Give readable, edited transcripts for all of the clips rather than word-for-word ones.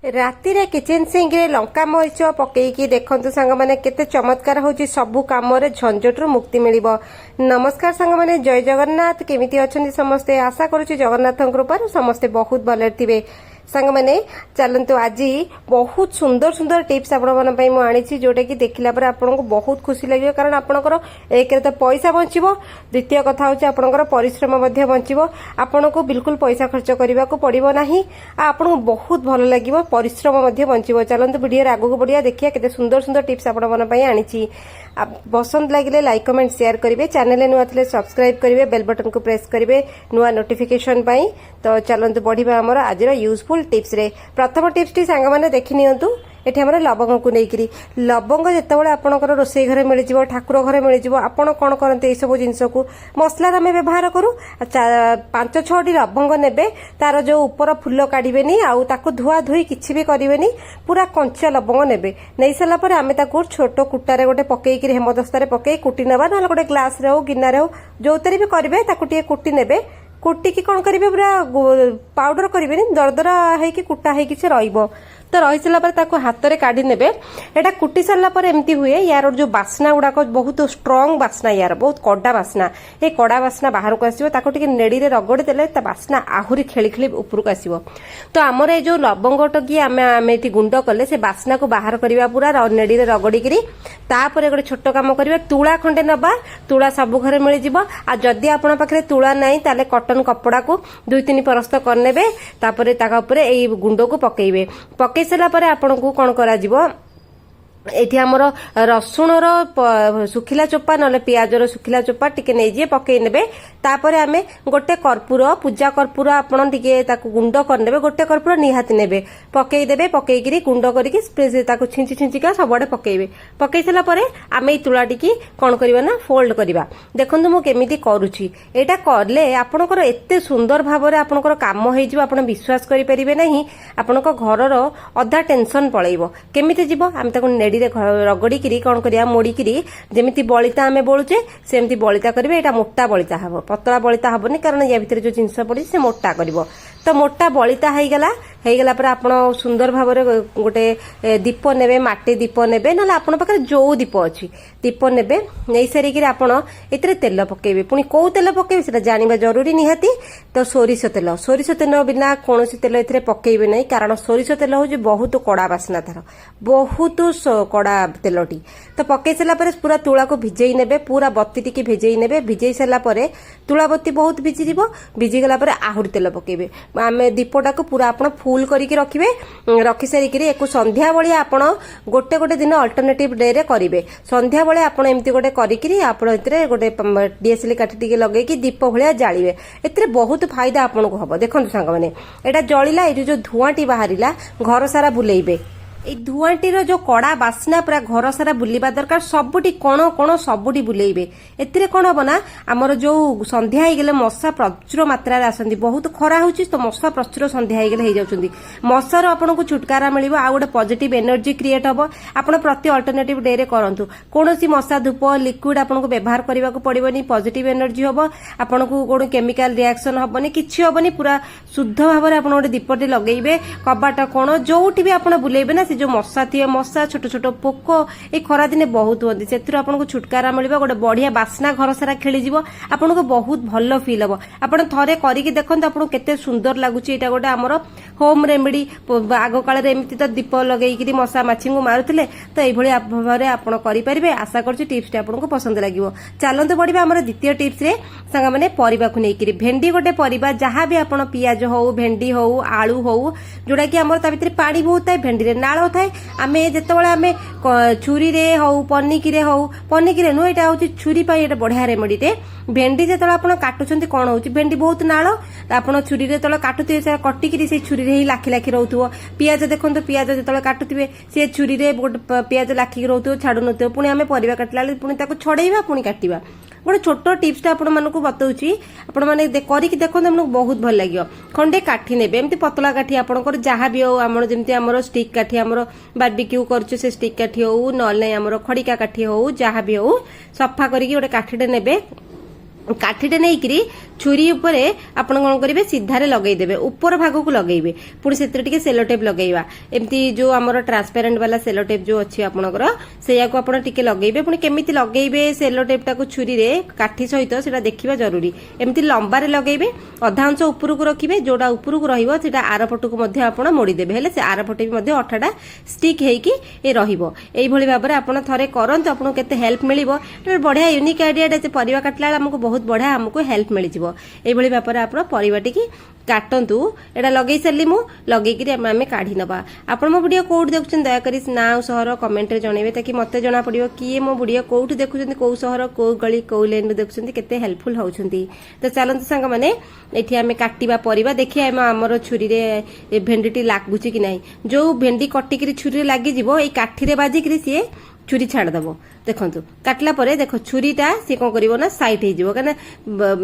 राति रे kitchen sink रे लंका मरीच पकईकी देखंतु सांग माने केते चमत्कार होची सबु काम रे झंझट रु मुक्ति मिलिबो। नमस्कार सांग माने जय जगन्नाथ। केमिति अछंती समस्ते? आशा करूची जगन्नाथन कृपारु समस्ते बहुत भले थिबे। सांग माने चलंतु आज बहुत सुंदर सुंदर टिप्स आपण मन पई मु आनिछि जोटा कि देखिला पर आपन को बहुत खुशी लागियो। कारण आपनकर एक रे तो पैसा बंचिबो, द्वितीय कथा होची आपनकर परिश्रम मध्ये बंचिबो। आपन को बिल्कुल पैसा खर्च करबा को पड़िबो नाही। आपन को बहुत भलो लागिबो, परिश्रम मध्ये बंचिबो। चलंतु वीडियो रे आगु को बढ़िया देखिया केते सुंदर सुंदर टिप्स आपण मन पई आनिछि। पसंद लागिले लाइक कमेंट शेयर करिवे, चैनल नुआ थिले सब्सक्राइब करिवे, बेल बटन को प्रेस करिवे नुआ नोटिफिकेशन पई। तो चलंतु बढ़िबा हमर आजिर यूजफुल टिप्स रे। प्रथम टिप्स टी सांग माने देखि नियंतु। एठी हमर लवंग को नेकरी लवंग जेतेबेले आपनकर रोसई घरे मिल जिवो, ठाकुर घरे मिल जिवो, आपण कोन करनते ए सब जिंस को मसला रे व्यवहार करू। 5-6 लवंग नेबे, तार जो ऊपर फूल काढिबेनी आउ ताको धुआ धुई किछि भी करिवेनी, पूरा कंचा लवंग नेबे। नै सला पर आमे ताको छोटो कुटा रे गोटे पकेई कि हेमदस्ता रे पकेई कुटी नेबा, ना गोटे ग्लास रे हो गिन्ना रे हो जोतरी भी करिवे ताको टिके कुटी नेबे। कुटी की कौन करेंगे पूरा पाउडर करेंगे, दरदरा है कि कुटा है कि रहिबो। तो रही सारा पर ताको हाथ रे काढ़ी नेबे। एटा कुटी सारा पर एमती हुए, यार जो बास्ना गुड़ाक बहुत स्ट्रंग बास्ना, यार बहुत कड़ा बास्ना। ये कड़ा बास्ना बाहर को आसीबो, ताको टिके नेड़ी रे रगड़ी देले ता बास्ना आहुरी खेली खेली ऊपर को आसीबो। तो आमर ए जो लवंग टकी आमे एटी गुंड कले से बास्ना को बाहर करबा पूरा नेड़ी रे रगड़ी करी। तापर गोटे छोट काम करबा, तुला खंडे नबा, तुला सब घरे मिल जिवो। आ जदी आपन पाखरे तुला नाही ताले कॉटन कपड़ा को 2-3 परस्त करनेबे, तापर ताका ऊपर ए गुंड को पकेइबे। पकई सारा पर आपन को कोन करा जिवो, एठी हमर रसुण रो सुखिला चोपा नले प्याज रो सुखिला चोपा टिके नै जे पकई नेबे। तापर आमे गोटे कर्पूर, पूजा कर्पूर आपन टिके ताको गुंड कर नेबे, गोटे कर्पूर निहाती नेबे, पकई देबे। पकई करी गुंड करिकि स्प्रे ताको छिंची छिंची का सबडे पकईबे। पकई सला परे आमे ई तुला टिकी कोन करबा ना फोल्ड करबा। देखंतु मु केमिति करूची, एटा करले आपनकर एते सुंदर भाबरे आपनकर काम होई जिवो, आपन विश्वास करि परिबे नाही। आपनकर घर रो अधा टेंशन पळेइबो। केमिति जिवो, आमे ताको रगड़ी करी कौन करिया मोड़ी करी जेमिति बलिता आमे बोलुचे सेमति बलिता करिवे। एटा मोटा बलिता हबो, पतला बलिता हबोनी, कारण या भितर जो जिंस पड़ी से मोटा करिवो। तो मोटा बलिता हेगला पर आपण सुंदर भाबरे गोटे दीप नेबे, माटी दीप नेबे, ना आपण पाखरे जो दीप अछि दीप नेबे। नै सारी कि आपण एतरे तेल पकेबे। पुनी को तेल पकेबे सेटा जानिबा जरूरी निहाती। तो सोरिष तेल बिना कोनोसी तेल एतरे पकेबे नै, कारण सोरिष तेल होजे बहुत कड़ा बासना, थार बहुत कड़ा तेलटी। तो पकई सारा पर पूरा तुला को भिजेई नेबे, पूरा बत्ती टिके भिजेई नेबे। भिजेई सारा पर तुला बत्ती बहुत भिजी जिवो, भिजी गला पर आहुरी तेल पकेबे। आमे दीपटा को पूरा आपण फुल करिके रखिबे। रखि सारी कि एको संध्या बेले आपण गोटे गोटे दिन अल्टरनेटिव डे रे करिवे। संध्या बेले आपण एम्ति गोटे करिकि आपण एतरे गोटे डीएसएल काठी टिके लगेकी दीप भलिया जाळिवे। एतरे बहुत फायदा आपण को हबो। देखंतु सांग माने एटा जळिला, ए जो धुआंटी बाहरिला घर सारा बुलेइबे। ए धुआंटीर जो कड़ा बास्ना पूरा घर सारा बुलिबा दरकार। सबुटी कोण कोण सबुटी बुलेइबे। एतिरे कोण हबो ना, हमर जो संध्या हे गेले मशा प्रचुर मात्रा रे आसंती, बहुत खरा होउची, तो मशा प्रचुर संध्या हे गेले हे जाउचंदी। मशार आपन को छुटकारा मिलिबो, आ गोटे पॉजिटिव एनर्जी क्रिएट हबो। आपन प्रति अल्टरनेटिव डे रे करंतु। कोनोसी मशा धूप लिक्विड आपन को व्यवहार करबा को पड़िबोनी, पॉजिटिव एनर्जी हबो। आपन को कोनो केमिकल रिएक्शन हबोनी, किछि हबोनी, पूरा शुद्ध भाबरे आपन गोटे दीपटी लगेइबे। कबाटा कोण जोउठी भी आपन बुलेइबे ना, जो मशा थी मशा छोट छोट पोक ए खरा दिन बहुत होती, से आपन को छुटकारा मिलिबो। गोटे बढ़िया बास्ना घर सारा खेली जिवो, आपन को बहुत भलो फील हबो। आपन थरे करिकि देखंतु आपन केते सुंदर लागुची। एटा गोटे हमर होम रेमेडी। आगो काल रे एमिति तो दीप लगेइकि मशा माछी को मारुथिले, तो एई भली भाबरे आपन करि परिबे। आशा करछि टिप्स आपन को पसंद लागिवो। चलंतु बढ़िबा हमर द्वितीय टिप्स रे संगा माने परिबा को नेकि। भेंडी गोटे परिबा, जहां भी आपन पियाज हो, भेंडी हो, आलू हो, जोडा कि हमर ता भितर पानी बहुत थाए, भेंडी रे नाळ थाए। आमे जेतेबेले आमे छुरी रे हो, पनिकी रे हो, पनिकी रे नो, एटा होची छुरी पाई, एटा बढ़िया रेमेडी टे। भेंडी जेतेबेले आपन काटुछंती कोन होची, भेंडी बहुत नाळ, आपन छुरी रे तळे काटुथिबे, से कटिकि से छुरी रे ही लाखी लाखी रहउथुबो। पियाज देखंतु, पियाज जेतेबेले काटुथिबे से छुरी रे पियाज लाखी रहउथुबो, छाडु नथुबो। पुनी आमे परिबा काटला पुनी ताको छडेइबा, पुनी काटिबा। गोटे छोट टिप्स आपण मानकु बताउची, आपण माने करिकि देखंतु, आपन बहुत भल लागियो। खंडे काठी नेबे, एम्ति पतला काठी आपनकर जहा भी हो, हमर जेमति हमर स्टिक काठी हमर बारबिक्यू करछु से स्टिक काठी हो, नले हमर खड़िका काठी हो, जहा भी हो, सफा करिकि गोटे काठीटे नेबे। काठीटे नहीं छुरी उपरे आपण कौन करेंगे सीधारे लगेदेवे ऊपर भाग को लगेबे पुणी से सेलोटेप लगेवा एमती जो आमर ट्रांसपेरेंट वाला सेलोटेप जो अच्छी आपणकर से टिके लगेबे पुणी केमिति लगेबे सेलोटेपटा को छुरी रे काठी सहित सेटा देखिबा जरूरी एमती लंबारे लगेबे अधा अंश ऊपर को रखिबे जोड़ा ऊपर को रहिबो सेटा आर पट को मध्ये आपण मोड़ी देबे हेले से आर पटे भी मध्ये अठाटा स्टिक हेकी ए रहिबो एई भली भाबरे आपण थरे करंतु आपण केते हेल्प मिलिबो बढ़िया यूनिक आइडिया जे परिवा काटला हमको बहुत बढ़िया हमको हेल्प मिल जिवो एई भली भाबरे आपण परिवाटी की काटंतु एटा लगे सारी मु लगे आम काढ़ी नवा आपण मो वीडियो कोड देखुछन दया करी ना सहर कमेंट रे जणेबे ताकि मते जना पड़ियो कि मो वीडियो कोठ देखुछन को सहर को गली को लेन देखुछन केते हेल्पफुल होउछंती तो चलंतु संग माने एठी आमे काटिबा परिबा देखि हमर छुरी रे भेंडीटी लागुची कि नाही जो भेंडी कटि करी छुरी रे लागि जिवो ए काठी रे बाजी करी सी छुरी छाड़ दबो देखंतु काटला परे देखो छुरीटा सी कौन करिवो ना साइड हे जिवो काना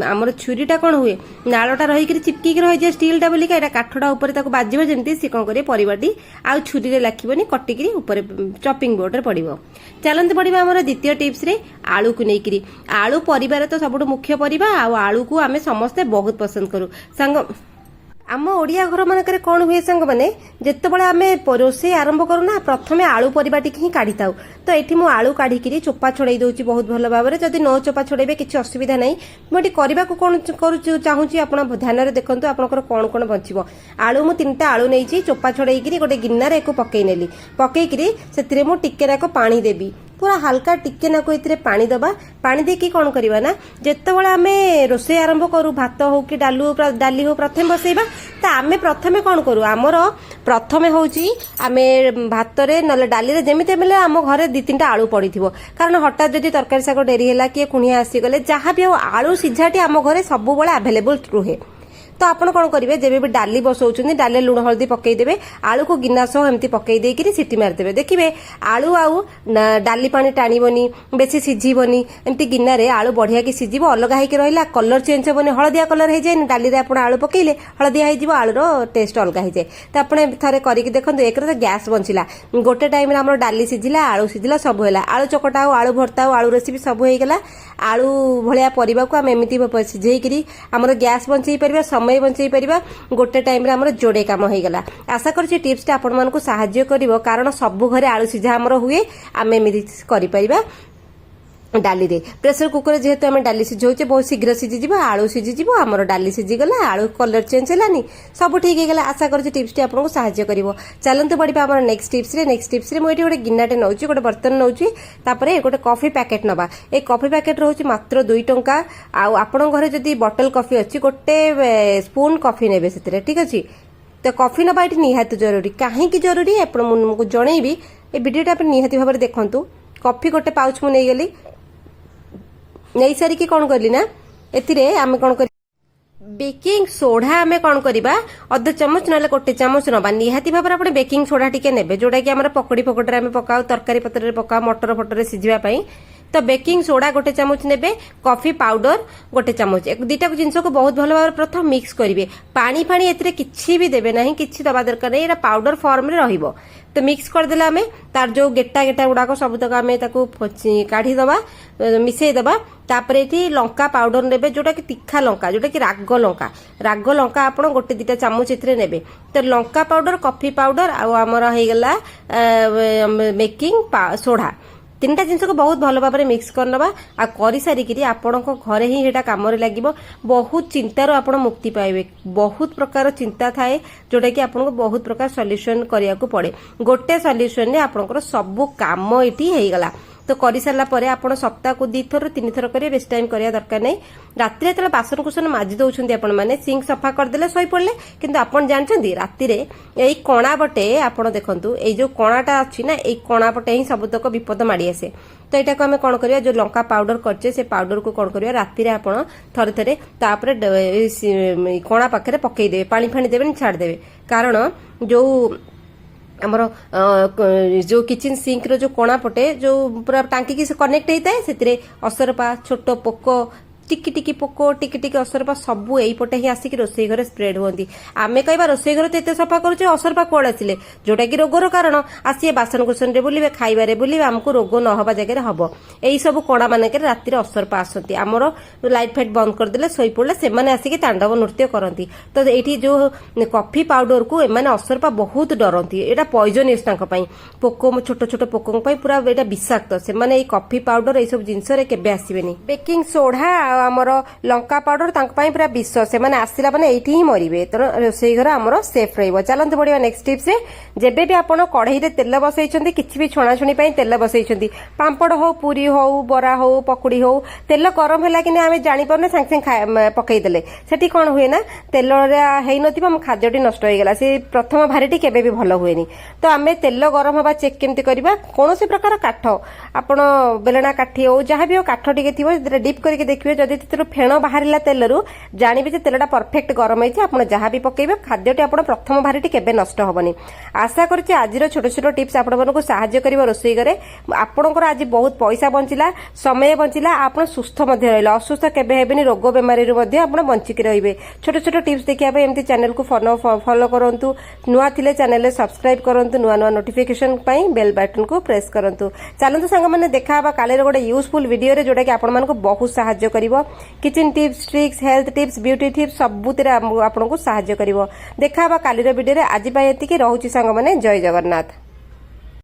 हमर छुरीटा कोन हुए नाळटा रही करी चिपकी के रही जे स्टीलटा बोली का एटा काठडा ऊपर ताको बाजिबो जेमती सी कौन करिए परिवाटी आ छुरी रे लाखिबोनी कटि करी ऊपर चॉपिंग बोर्ड रे पड़िबो चलंत पड़िबा हमर द्वितीय टिप्स रे आलू को नेकरी आलू परिवार तो सबुठ मुख्य परिबा आ आलू को आमे समस्त बहुत पसंद करू संग आम ओडिया घर मानक कौन हुए सांग मैंने जितेबाला आम रोषे आरंभ करूना प्रथम आलू परिवाटी ही काढ़ी था तो ये मुझे आलू काढ़ी चोपा छोड़े दूसरी बहुत भल भाव में जदि न चोपा छोड़े किसी असुविधा नहीं मुझे करने को कौन चाहूँगी आप ध्यान में देखूँ आपंकर कौन कौन बचो आलू मुझे 3टा आलू नहीं चोपा छोड़े गोटे गिन्नार एक पकई नेली पकईकरी से टिके पानी देवी पूरा हल्का टिके नाको इतरे पानी दबा पानी देकी कौन करवा ना जितेबाला आम रोषे आरंभ करूँ भात हो कि डाली हो प्रथम बसैबा तो आम प्रथम कौन करूँ आमर प्रथम हूँ आम भात ना डाली जमी बेले आम घर 2-3टा आलू पड़ी कारण हठात जदि तरकारी शाग डेरी है किए कुणिया आसीगले जहाँ भी आलू सिझाटी आम घर सब आभेलेबल रुहे तो आपण कौन करेंगे जब भी डाली बसौन डाली लुण हल्दी पकईदेवे आलू को गिना सह एमती पकईदेकि सीटी मारिदेवे देखिए आलू आउ डाली पानी टाणबनी बेसी सिझबनी एमती गिनारे आलू बढ़िया की सिझब अलग होकर रहा कलर चेंज हेनी हलदिया कलर हो जाए डाली आप आलू पकईले हलदिया हो आलूर टेस्ट अलग हो जाए तो आप थे करके देखो एक तो गैस बंचला गोटे टाइम आम डाली सिझला आलू सिझला सब है आलू चकटा हो आलू भर्ता हो आलू रेसिपी सब होगला आलू भाया परिवा को आम एमती सिझेकरी आमर गैस बंचई पार समय बंचई पार गोटे टाइम आमर जोड़े कम होगला आशा कर टिप्सटा आपण मानक साहाय्य करिवो कारण सबु घरे आलू सिझा आमर हुए आम एमती करिपरिबा डाली रे प्रेसर कुकर जेहेतु आम डाली सिझाऊे बहुत शीघ्र सिझीज आलू सिझीज आमर डाली सिझीगला आलू कलर चेंज है सब ठीक है आशा कर टिप्सटी आपको साहाय्य कर चलते बढ़िया आम नेक्स्ट टिप्स मुझे गोटे गिन्नाटे नौ गोटे बर्तन नौ गोटे कॉफी पैकेट नवा ए कॉफी पैकेट रोचे मात्र 2 टंका आपण घरे जदि बटल कॉफी अच्छी गोटे स्पून कॉफी नेबे से ठीक अच्छे तो कॉफी नवा ये निहाती जरूरी कहीं जरूरी आपको जनईबी ए वीडियोटा निहाती भाव में देखूँ कॉफी गोटे पाउच मुझे गली नहीं सारिकी कौन करी ना एथिरे आमे कौन करी बेकिंग सोडा आमे कौन करवा अध चामच ना गोटे चामच नवा निहाती भाव में बेकिंग सोडा टिके नेबे जोटा कि आम पकड़ी पकड़े आम पकाऊ तरकारी पत्र पकाऊ मटर फटर सिझापी तो बेकिंग सोडा गोटे चामच नेबे कॉफी पाउडर गोटे चामच 2टा जिनस को बहुत भल भाव प्रथम मिक्स करेंगे पानी फाणी एथिरे किछि भी देबे नहीं किछि दबा दरकार नहीं एटा पाउडर फॉर्म रे रहिबो तो मिक्स करदेला आम तार जो गेटा गेटा गुड़ाक सब तक आम काढ़ी दबा मिसई दबा तापर ये लंका पाउडर नेबे जोटा कि तीखा लंका जोटा कि राग लंका आप गोटे 2टा चामच एथिरे नेबे तो लंका पाउडर कॉफी पाउडर आमर होगला बेकिंग सोडा 3टा जिनस को बहुत भल भाव में मिक्स करनवा आ करि सारिकी आपण घरे ही हेटा काम लगे बहुत चिंतार आपण मुक्ति पाइबे बहुत प्रकार चिंता थाए जोटा कि आपको बहुत प्रकार सॉल्यूशन करिया को पड़े गोटे सॉल्यूशन ने आपणकर सब काम एटी हेगला तो कर सारा पर आप सप्ताह को 2 थर 3 थर करेंगे बेस टाइम करिया दरकार नहीं राति जो बासन कुसन माजी दौरान आपण मैंने सिंक सफा करदे शई पड़े किंतु आपन जानते राति यही कणा पटे आप देखु ये कणाटा अच्छी ना यही कणा पटे ही सबतक विपद माड़ी आसे तो यहाँ को आम कौन करवा जो लंका पाउडर करचे से पाउडर को कौन करवा राति आपण थरे थरे तापर कणा पाखे पकईदेवे पानी फाणी देवे छाड़देवे कारण जो आमर जो किचन सिंक रो जो कोणा पटे जो पूरा टांकी की कनेक्ट होता है से असरपा छोट पोक टिकी टिकी पोक टिकी टिकी असरपा सब एईपटे ही आसिक रोसई घर स्प्रेड हुअନ୍ତି आमे कहबा रोसई घर तो एते सफा करूचे असरपा कोड आसिले जोटा कि रोगर कारण आसी बासन कुसन रे बुलिबे खाइबारे बुलिबे हमको रोग न हबा जगह रे हबो एई सब कोणा माने के राती रे असरपा आसंती हमरो लाइट फाइट बंद कर देले सोई पड़ले से माने आसिक तांडव नृत्य करंती तो एठी जो कॉफी पाउडर को एमाने असरपा बहुत डरंती एटा पॉइजनियस तांका पई पोको छोट छोट पोकों पई पूरा एटा विषाक्त से माने ए कॉफी पाउडर ए सब जिंस रे केबे आसीबेनी बेकिंग सोडा हमरो लंका पाउडर तांका पई पूरा विष से माने आसिला माने एठी ही मरिबे तो रोसई घर हमरो सेफ रहइबो चलंत बढ़िया नेक्स्ट टिप्स से जेबे भी आपण कढ़ई रे तेल बसैछंती किछि भी छणा छुणी पई तेल बसैछंती पांपड़ हो पूरी हो बरा हो पकुड़ी हो तेल गरम होला कि आमे जानि परने सांग सांग पकई देले सेठी कोन हुए ना तेल रे हेइ नथिबा हम खाद्यटी नष्ट होई गेला से प्रथम भारीटी केबे भी भलो हुएनी तो आमे तेल गरम हबा चेक केमती करबा कोनोसी प्रकार काठ आपण बेलना काठी हो जहां भी हो काठ टिके थिबो डिप करके देखिबे जदि तेरो फेण बाहरिला तेलरु जानिबे जे तेलटा परफेक्ट गरम हैछि आपण जहां भी पकइबे खाद्यटी आपण प्रथम भारीटी केबे नष्ट होबनी आशा करछि आजिरो छोट छोट टिप्स आपण मनकु सहाय्य करिवो रोसई करे आपणकर आज बहुत पैसा बंचिला समय बंचिला आपण सुस्थ मध्ये रहला असुस्थ केबे हेबेनी रोग बेमारी रु मध्ये आपण बंचिक रहिबे छोट छोट टिप्स देखिया पे एमती चैनल को फॉलो करंतु नुआ थिले चैनल रे सब्सक्राइब करंतु नुआ नुआ नोटिफिकेशन पई बेल बटन को प्रेस करंतु चलंतु संग माने देखा बा काले रे गोटे यूजफुल वीडियो रे जोटा कि आपण मानको बहुत सहाय्य करिवो kitchen tips tricks health tips beauty tips सबुतिरे आपण को सहाय्य करिवो देखा बा काले रे वीडियो रे आज पई एति कि रहउची संग माने जय जगन्नाथ।